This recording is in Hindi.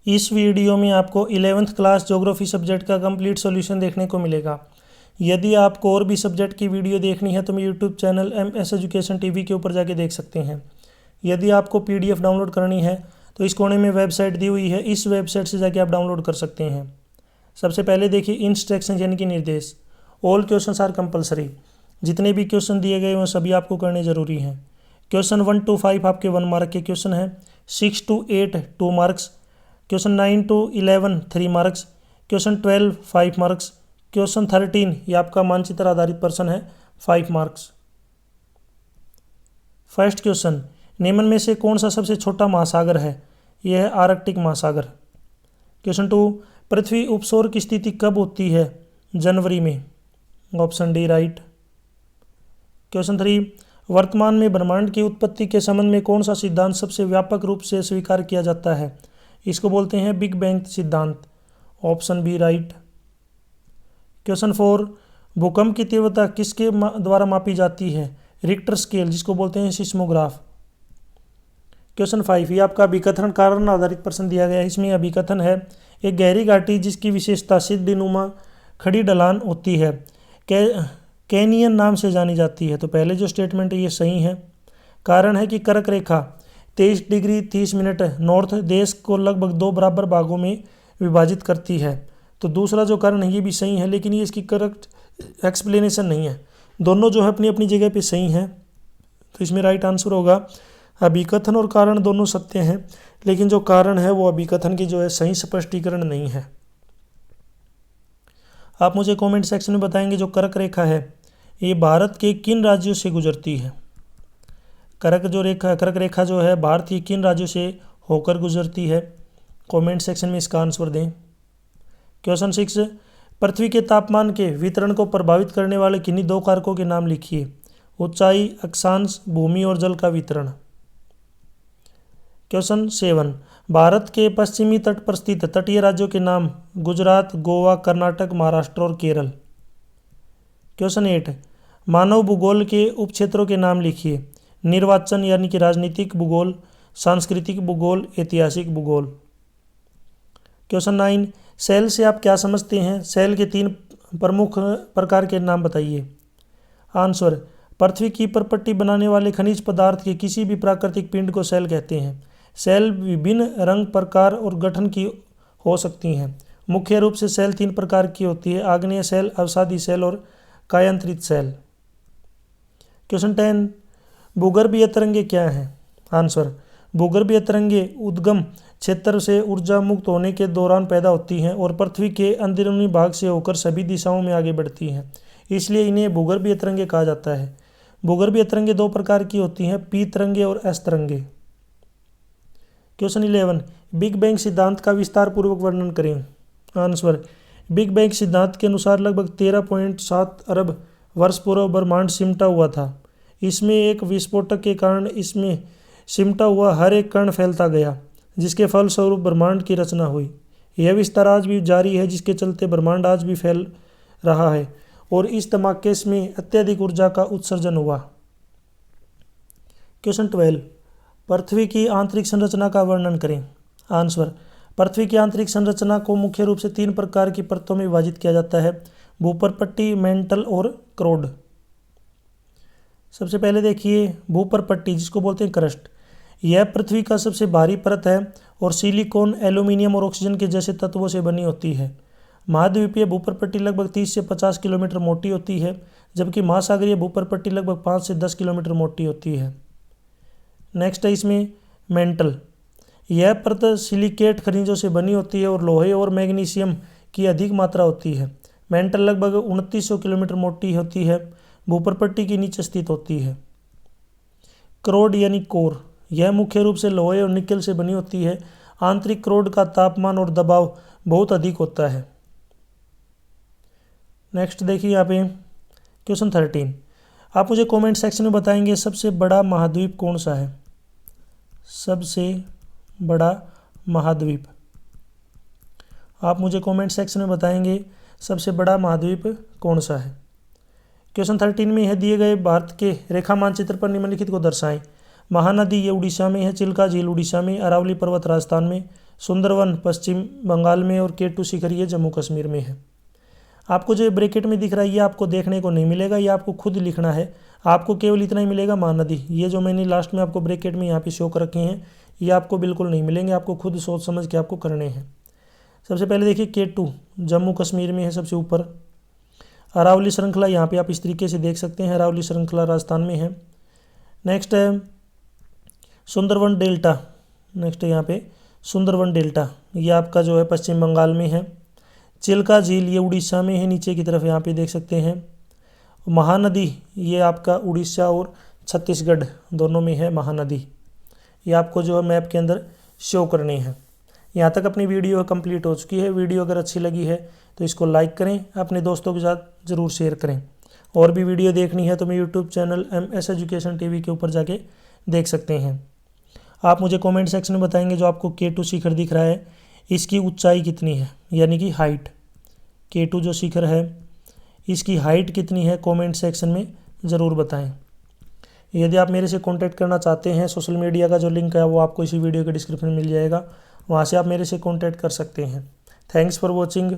इस वीडियो में आपको 11th क्लास ज्योग्राफी सब्जेक्ट का कंप्लीट सॉल्यूशन देखने को मिलेगा। यदि आपको और भी सब्जेक्ट की वीडियो देखनी है तो मैं YouTube channel MS education TV के ऊपर जाके देख सकते हैं। यदि आपको PDF डाउनलोड करनी है तो इस कोने में वेबसाइट दी हुई है, इस वेबसाइट से जाके आप डाउनलोड कर सकते हैं। सबसे पहले देखिए इंस्ट्रक्शन यानी कि निर्देश। All questions are compulsory. जितने भी क्वेश्चन दिए गए हैं सभी आपको करने ज़रूरी हैं। क्वेश्चन 1 to 5 आपके 1 मार्क के क्वेश्चन हैं। 6 to 8 2 marks. Question 9 to 11 3 marks. Question 12 5 marks. Question 13 ये आपका मानचित्र आधारित प्रश्न है, 5 मार्क्स। फर्स्ट क्वेश्चन, निम्न में से कौन सा सबसे छोटा महासागर है? यह है आर्कटिक महासागर। क्वेश्चन 2, पृथ्वी उपसौर की स्थिति कब होती है? जनवरी में। Option D right. क्वेश्चन 3, वर्तमान में ब्रह्मांड की उत्पत्ति के संबंध में कौन सा सिद्धांत सबसे व्यापक रूप से स्वीकार किया जाता है? इसको बोलते हैं बिग बैंग सिद्धांत। Option B right. क्वेश्चन 4, भूकंप की तीव्रता किसके द्वारा मापी जाती है? रिक्टर स्केल, जिसको बोलते हैं सिस्मोग्राफ। क्वेश्चन 5, ये आपका अभिकथन कारण आधारित प्रश्न दिया गया है। इसमें अभिकथन है, एक गहरी घाटी जिसकी विशेषता सीढ़ीनुमा खड़ी ढलान होती है कैनियन नाम से जानी जाती है। तो पहले जो स्टेटमेंट है ये सही है। कारण है कि कर्क रेखा 23 डिग्री 30 मिनट नॉर्थ देश को लगभग 2 बराबर भागों में विभाजित करती है। तो दूसरा जो कारण है ये भी सही है, लेकिन ये इसकी करेक्ट एक्सप्लेनेशन नहीं है। दोनों जो है अपनी अपनी जगह पे सही हैं। तो इसमें राइट आंसर होगा, अभिकथन और कारण दोनों सत्य हैं, लेकिन जो कारण है वो अभिकथन की जो है सही स्पष्टीकरण नहीं है। आप मुझे कमेंट सेक्शन में बताएंगे जो कर्क रेखा है ये भारत के किन राज्यों से गुजरती है? कर्क रेखा जो है भारत के किन राज्यों से होकर गुजरती है? कमेंट सेक्शन में इसका आंसर दें। क्वेश्चन 6, पृथ्वी के तापमान के वितरण को प्रभावित करने वाले किन्हीं 2 कारकों के नाम लिखिए? ऊंचाई, अक्षांश, भूमि और जल का वितरण। क्वेश्चन 7, भारत के पश्चिमी तट पर स्थित तटीय राज्यों के नाम? गुजरात, गोवा, कर्नाटक, महाराष्ट्र और केरल। क्वेश्चन 8, मानव भूगोल के उपक्षेत्रों के नाम लिखिए? निर्वाचन यानी कि राजनीतिक भूगोल, सांस्कृतिक भूगोल, ऐतिहासिक भूगोल। क्वेश्चन 9, सेल से आप क्या समझते हैं? सेल के 3 प्रमुख प्रकार के नाम बताइए। आंसर, पृथ्वी की परपट्टी बनाने वाले खनिज पदार्थ के किसी भी प्राकृतिक पिंड को सेल कहते हैं। सेल विभिन्न रंग, प्रकार और गठन की हो सकती हैं। मुख्य रूप से सेल 3 प्रकार की होती है, आग्नेय सेल, अवसादी सेल और कायांतरित सेल। क्वेश्चन 10, भूगर्भीय तरंगे क्या हैं? आंसर, भूगर्भीय तरंगे उद्गम क्षेत्र से ऊर्जा मुक्त होने के दौरान पैदा होती हैं और पृथ्वी के अंदरूनी भाग से होकर सभी दिशाओं में आगे बढ़ती हैं, इसलिए इन्हें भूगर्भीय तरंगे कहा जाता है। भूगर्भीय तरंगे 2 प्रकार की होती हैं, पी तरंगे और एस तरंगे। क्वेश्चन 11, बिग बैंग सिद्धांत का विस्तार पूर्वक वर्णन करें। आंसर, बिग बैंग सिद्धांत के अनुसार लगभग 13.7 अरब वर्ष पूर्व ब्रह्मांड सिमटा हुआ था। इसमें एक विस्फोटक के कारण इसमें सिमटा हुआ हर एक कण फैलता गया, जिसके फलस्वरूप ब्रह्मांड की रचना हुई। यह विस्तार आज भी जारी है, जिसके चलते ब्रह्मांड आज भी फैल रहा है और इस धमाके में अत्यधिक ऊर्जा का उत्सर्जन हुआ। क्वेश्चन 12, पृथ्वी की आंतरिक संरचना का वर्णन करें। आंसर, पृथ्वी की आंतरिक संरचना को मुख्य रूप से 3 प्रकार की परतों में विभाजित किया जाता है, भूपरपट्टी, मेंटल और क्रोड। सबसे पहले देखिए भूपरपट्टी, जिसको बोलते हैं क्रस्ट। यह पृथ्वी का सबसे भारी परत है और सिलिकॉन, एल्यूमिनियम और ऑक्सीजन के जैसे तत्वों से बनी होती है। महाद्वीपीय भूपरपट्टी लगभग 30 से 50 किलोमीटर मोटी होती है, जबकि महासागरीय भूपरपट्टी लगभग 5 से 10 किलोमीटर मोटी होती है। नेक्स्ट है इसमें मेंटल। यह परत सिलिकेट खनिजों से बनी होती है और लोहे और मैग्नीशियम की अधिक मात्रा होती है। मेंटल लगभग 2900 किलोमीटर मोटी होती है, भूपरपट्टी के नीचे स्थित होती है। क्रोड यानी कोर, यह मुख्य रूप से लोहे और निकेल से बनी होती है। आंतरिक क्रोड का तापमान और दबाव बहुत अधिक होता है। नेक्स्ट देखिए यहाँ पे क्वेश्चन 13, आप मुझे कमेंट सेक्शन में बताएंगे सबसे बड़ा महाद्वीप कौन सा है? सबसे बड़ा महाद्वीप। आप मुझे कमेंट सेक्शन में बताएंगे सबसे बड़ा महाद्वीप कौन सा है? क्वेश्चन 13 में यह दिए गए भारत के रेखा मानचित्र पर निम्नलिखित को दर्शाएं। महानदी ये उड़ीसा में है, चिल्का झील उड़ीसा में, अरावली पर्वत राजस्थान में, सुंदरवन पश्चिम बंगाल में और K2 शिखर ये जम्मू कश्मीर में है। आपको जो ब्रैकेट में दिख रहा है ये आपको देखने को नहीं मिलेगा, ये आपको खुद लिखना है। आपको केवल इतना ही मिलेगा महानदी। ये जो मैंने लास्ट में आपको ब्रैकेट में यहाँ पे शो कर रखे हैं ये आपको बिल्कुल नहीं मिलेंगे, आपको खुद सोच समझ के आपको करने हैं। सबसे पहले देखिए K2 जम्मू कश्मीर में है सबसे ऊपर। अरावली श्रृंखला यहाँ पे आप इस तरीके से देख सकते हैं, अरावली श्रृंखला राजस्थान में है। नेक्स्ट है सुंदरवन डेल्टा, नेक्स्ट यहाँ पे सुंदरवन डेल्टा ये आपका जो है पश्चिम बंगाल में है। चिल्का झील ये उड़ीसा में है, नीचे की तरफ यहाँ पे देख सकते हैं। महानदी ये आपका उड़ीसा और छत्तीसगढ़ दोनों में है महानदी, ये आपको जो है मैप के अंदर शो करनी है। यहाँ तक अपनी वीडियो कंप्लीट हो चुकी है। वीडियो अगर अच्छी लगी है तो इसको लाइक करें, अपने दोस्तों के साथ ज़रूर शेयर करें। और भी वीडियो देखनी है तो मैं YouTube channel MS education TV के ऊपर जाके देख सकते हैं। आप मुझे कमेंट सेक्शन में बताएंगे जो आपको K2 शिखर दिख रहा है इसकी ऊंचाई कितनी है, यानी कि हाइट। K2 जो शिखर है इसकी हाइट कितनी है कमेंट सेक्शन में ज़रूर बताएं। यदि आप मेरे से कांटेक्ट करना चाहते हैं, सोशल मीडिया का जो लिंक है वो आपको इसी वीडियो के डिस्क्रिप्शन में मिल जाएगा, वहाँ से आप मेरे से कांटेक्ट कर सकते हैं। Thanks for watching.